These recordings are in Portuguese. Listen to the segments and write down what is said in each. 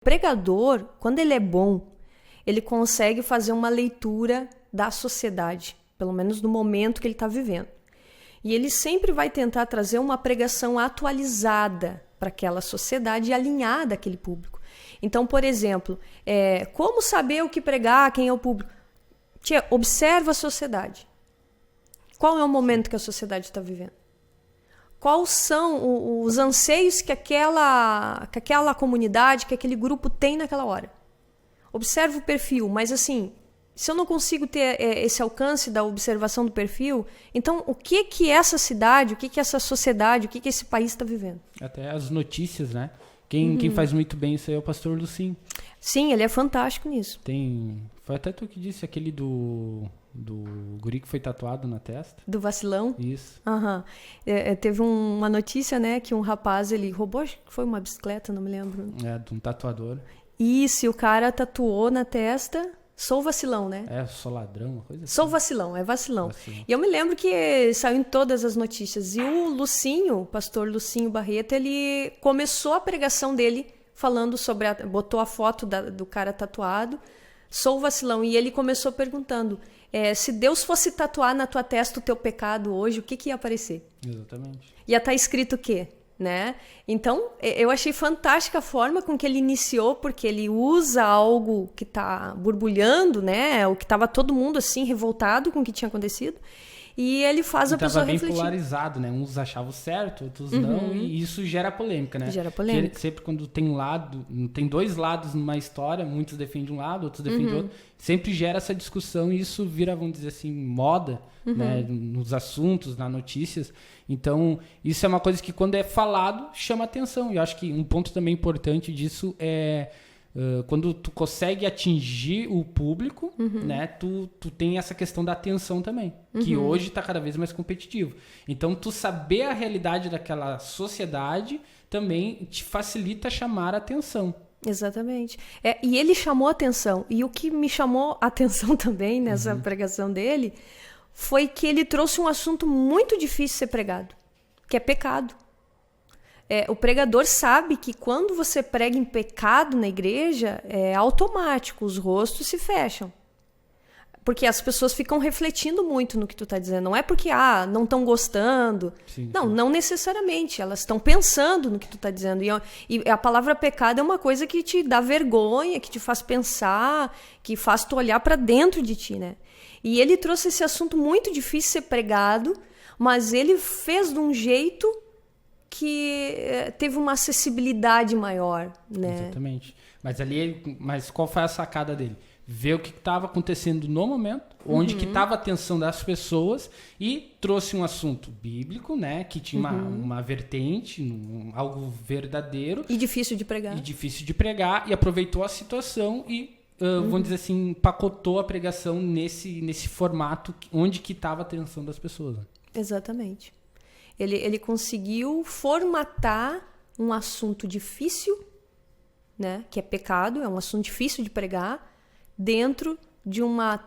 O pregador, quando ele é bom, ele consegue fazer uma leitura da sociedade, pelo menos no momento que ele está vivendo. E ele sempre vai tentar trazer uma pregação atualizada para aquela sociedade e alinhada àquele público. Então, por exemplo, como saber o que pregar, quem é o público? Tia, observa a sociedade. Qual é o momento que a sociedade está vivendo? Quais são os anseios que aquela comunidade, que aquele grupo tem naquela hora? Observa o perfil, mas assim, se eu não consigo ter esse alcance da observação do perfil, então o que essa cidade, o que essa sociedade, o que esse país está vivendo? Até as notícias, né? Quem faz muito bem isso aí é o pastor Lucinho. Sim, ele é fantástico nisso. Foi até tu que disse, aquele do guri que foi tatuado na testa. Do vacilão? Isso. Uhum. Teve uma notícia, né, que um rapaz, ele roubou, acho que foi uma bicicleta, não me lembro. De um tatuador. Isso, e o cara tatuou na testa, sou vacilão, né? Sou ladrão, uma coisa assim. Sou vacilão, é vacilão. E eu me lembro que saiu em todas as notícias. E o Lucinho, o pastor Lucinho Barreto, ele começou a pregação dele falando sobre, botou a foto do cara tatuado, sou vacilão. E ele começou perguntando, se Deus fosse tatuar na tua testa o teu pecado hoje, o que ia aparecer? Exatamente. Ia estar escrito o quê? Né? Então, eu achei fantástica a forma com que ele iniciou, porque ele usa algo que está borbulhando, né? O que estava todo mundo assim revoltado com o que tinha acontecido, e ele faz a pessoa refletir. Estava bem polarizado, né? Uns achavam certo, outros não, e isso gera polêmica, né? Gera polêmica. Sempre quando tem dois lados numa história, muitos defendem um lado, outros defendem outro, sempre gera essa discussão e isso vira, vamos dizer assim, moda, né? Nos assuntos, nas notícias. Então, isso é uma coisa que quando é falado, chama atenção. E eu acho que um ponto também importante disso é quando tu consegue atingir o público, né, tu tem essa questão da atenção também, que hoje está cada vez mais competitivo. Então, tu saber a realidade daquela sociedade também te facilita chamar a atenção. Exatamente. E ele chamou a atenção. E o que me chamou a atenção também nessa pregação dele foi que ele trouxe um assunto muito difícil de ser pregado, que é pecado. O pregador sabe que quando você prega em pecado na igreja, é automático, os rostos se fecham. Porque as pessoas ficam refletindo muito no que tu está dizendo. Não é porque não estão gostando. Sim, não, sim. Não necessariamente. Elas estão pensando no que tu está dizendo. E a palavra pecado é uma coisa que te dá vergonha, que te faz pensar, que faz tu olhar para dentro de ti, né? E ele trouxe esse assunto muito difícil de ser pregado, mas ele fez de um jeito que teve uma acessibilidade maior, né? Exatamente. Mas qual foi a sacada dele? Ver o que estava acontecendo no momento, onde que estava a atenção das pessoas e trouxe um assunto bíblico, né? Que tinha uma vertente, algo verdadeiro. E difícil de pregar. E aproveitou a situação e, vamos dizer assim, empacotou a pregação nesse formato onde que estava a atenção das pessoas. Exatamente. Ele conseguiu formatar um assunto difícil, né? Que é pecado, é um assunto difícil de pregar, dentro de uma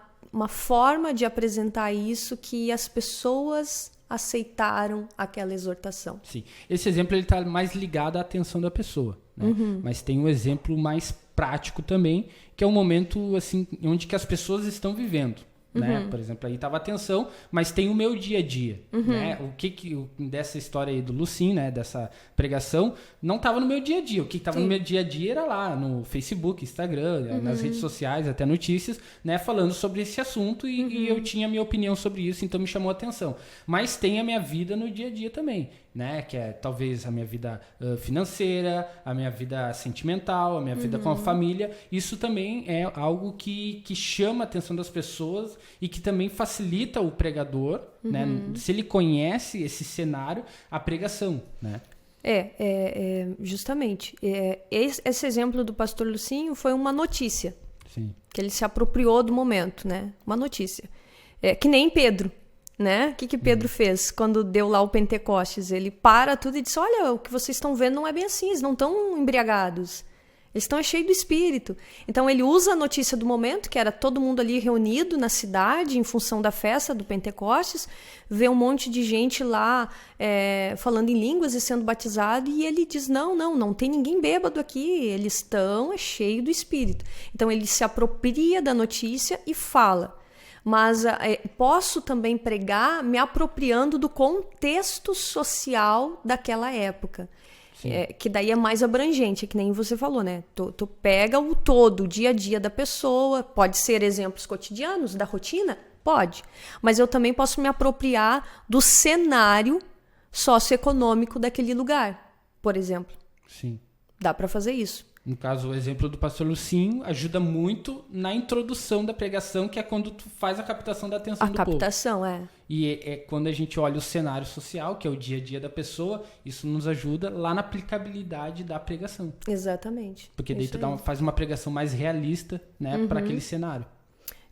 forma de apresentar isso que as pessoas aceitaram aquela exortação. Sim. Esse exemplo está mais ligado à atenção da pessoa, né? Mas tem um exemplo mais prático também, que é um momento assim, onde que as pessoas estão vivendo. Né? Por exemplo, aí estava atenção, mas tem o meu dia a dia. Né? O que dessa história aí do Lucinho, né? Dessa pregação, não estava no meu dia a dia. O que estava no meu dia a dia era lá no Facebook, Instagram, nas redes sociais, até notícias, né? Falando sobre esse assunto e eu tinha a minha opinião sobre isso, então me chamou a atenção. Mas tem a minha vida no dia a dia também, né? Que é talvez a minha vida financeira, a minha vida sentimental, a minha vida com a família. Isso também é algo que chama a atenção das pessoas e que também facilita o pregador, né? Se ele conhece esse cenário, a pregação, né? Justamente. Esse exemplo do pastor Lucinho foi uma notícia. Sim. Que ele se apropriou do momento, né? Uma notícia. Que nem Pedro, né? O que Pedro fez quando deu lá o Pentecostes? Ele para tudo e diz, olha, o que vocês estão vendo não é bem assim, eles não estão embriagados. Eles estão cheios do espírito. Então ele usa a notícia do momento, que era todo mundo ali reunido na cidade em função da festa do Pentecostes, vê um monte de gente lá falando em línguas e sendo batizado, e ele diz, não tem ninguém bêbado aqui, eles estão cheios do espírito. Então ele se apropria da notícia e fala. Mas posso também pregar me apropriando do contexto social daquela época. Que daí é mais abrangente, que nem você falou, né? Tu pega o todo, o dia a dia da pessoa, pode ser exemplos cotidianos da rotina? Pode. Mas eu também posso me apropriar do cenário socioeconômico daquele lugar, por exemplo. Sim. Dá para fazer isso. No caso, o exemplo do pastor Lucinho ajuda muito na introdução da pregação, que é quando tu faz a captação da atenção do povo. A captação, E é quando a gente olha o cenário social, que é o dia a dia da pessoa, isso nos ajuda lá na aplicabilidade da pregação. Exatamente. Porque daí tu faz uma pregação mais realista, né, para aquele cenário.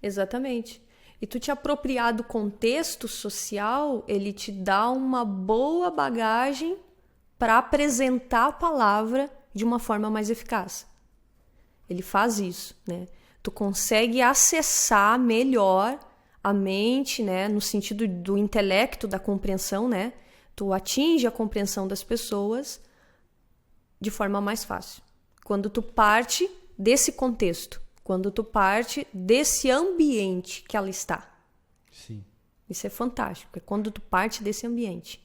Exatamente. E tu te apropriar do contexto social, ele te dá uma boa bagagem para apresentar a palavra de uma forma mais eficaz. Ele faz isso, né? Tu consegue acessar melhor a mente, né? No sentido do intelecto, da compreensão, né? Tu atinge a compreensão das pessoas de forma mais fácil. Quando tu parte desse contexto, quando tu parte desse ambiente que ela está. Sim. Isso é fantástico, é quando tu parte desse ambiente.